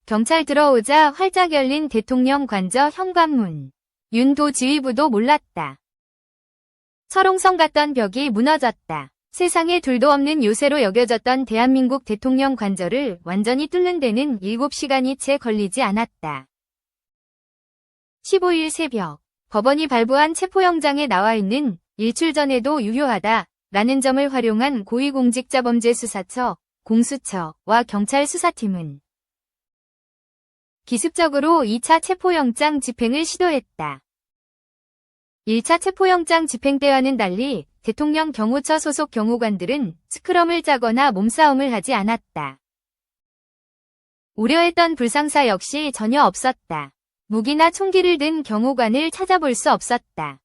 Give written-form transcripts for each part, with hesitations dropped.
경찰 들어오자 활짝 열린 대통령 관저 현관문. 윤 도지휘부도 몰랐다. 철옹성 같던 벽이 무너졌다. 세상에 둘도 없는 요새로 여겨졌던 대한민국 대통령 관저를 완전히 뚫는 데는 7시간이 채 걸리지 않았다. 15일 새벽, 법원이 발부한 체포영장에 나와 있는 일출 전에도 유효하다 라는 점을 활용한 고위공직자범죄수사처, 공수처와 경찰 수사팀은 기습적으로 2차 체포영장 집행을 시도했다. 1차 체포영장 집행 때와는 달리 대통령 경호처 소속 경호관들은 스크럼을 짜거나 몸싸움을 하지 않았다. 우려했던 불상사 역시 전혀 없었다. 무기나 총기를 든 경호관을 찾아볼 수 없었다.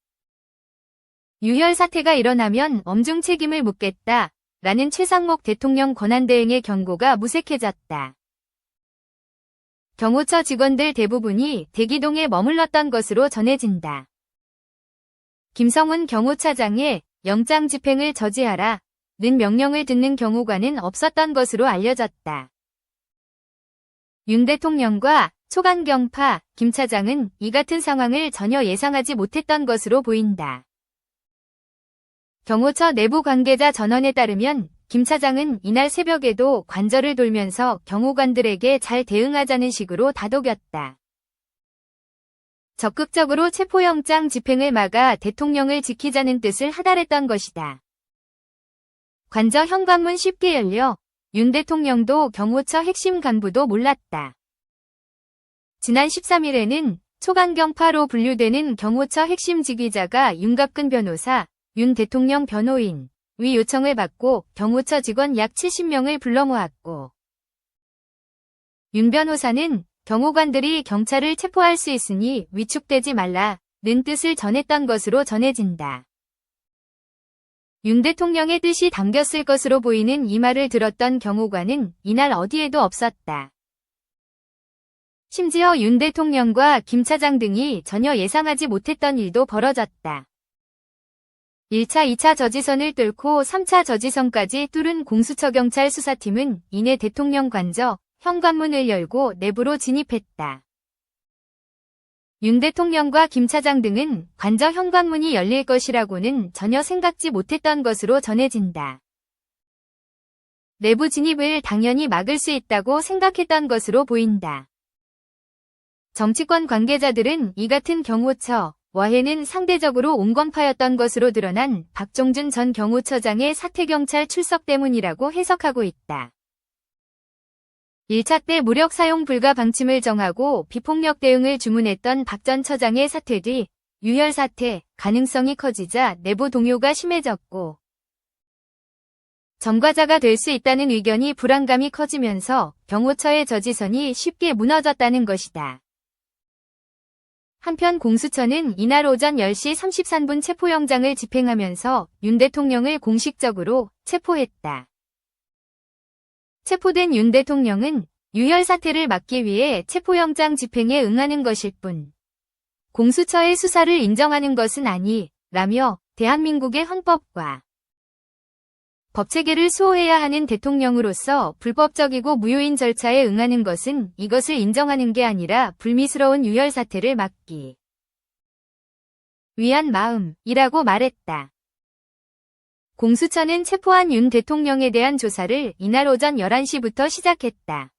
유혈 사태가 일어나면 엄중 책임을 묻겠다 라는 최상목 대통령 권한대행의 경고가 무색해졌다. 경호처 직원들 대부분이 대기동에 머물렀던 것으로 전해진다. 김성훈 경호차장의 영장 집행을 저지하라는 명령을 듣는 경호관은 없었던 것으로 알려졌다. 윤 대통령과 초강경파 김 차장은 이 같은 상황을 전혀 예상하지 못했던 것으로 보인다. 경호처 내부 관계자 전원에 따르면 김 차장은 이날 새벽에도 관저를 돌면서 경호관들에게 잘 대응하자는 식으로 다독였다. 적극적으로 체포영장 집행을 막아 대통령을 지키자는 뜻을 하달했던 것이다. 관저 현관문 쉽게 열려 윤 대통령도 경호처 핵심 간부도 몰랐다. 지난 13일에는 초강경파로 분류되는 경호처 핵심 지휘자가 윤갑근 변호사, 윤 대통령 변호인 위 요청을 받고 경호처 직원 약 70명을 불러 모았고 윤 변호사는 경호관들이 경찰을 체포할 수 있으니 위축되지 말라는 뜻을 전했던 것으로 전해진다. 윤 대통령의 뜻이 담겼을 것으로 보이는 이 말을 들었던 경호관은 이날 어디에도 없었다. 심지어 윤 대통령과 김 차장 등이 전혀 예상하지 못했던 일도 벌어졌다. 1차, 2차 저지선을 뚫고 3차 저지선까지 뚫은 공수처 경찰 수사팀은 이내 대통령 관저 현관문을 열고 내부로 진입했다. 윤 대통령과 김 차장 등은 관저 현관문이 열릴 것이라고는 전혀 생각지 못했던 것으로 전해진다. 내부 진입을 당연히 막을 수 있다고 생각했던 것으로 보인다. 정치권 관계자들은 이 같은 경호처 와해는 상대적으로 온건파였던 것으로 드러난 박종준 전 경호처장의 사퇴경찰 출석 때문이라고 해석하고 있다. 1차 때 무력 사용 불가 방침을 정하고 비폭력 대응을 주문했던 박 전 처장의 사퇴 뒤 유혈 사태 가능성이 커지자 내부 동요가 심해졌고 전과자가 될 수 있다는 의견이 불안감이 커지면서 경호처의 저지선이 쉽게 무너졌다는 것이다. 한편 공수처는 이날 오전 10시 33분 체포영장을 집행하면서 윤 대통령을 공식적으로 체포했다. 체포된 윤 대통령은 유혈 사태를 막기 위해 체포영장 집행에 응하는 것일 뿐 공수처의 수사를 인정하는 것은 아니라며 대한민국의 헌법과 법체계를 수호해야 하는 대통령으로서 불법적이고 무효인 절차에 응하는 것은 이것을 인정하는 게 아니라 불미스러운 유혈 사태를 막기 위한 마음이라고 말했다. 공수처는 체포한 윤 대통령에 대한 조사를 이날 오전 11시부터 시작했다.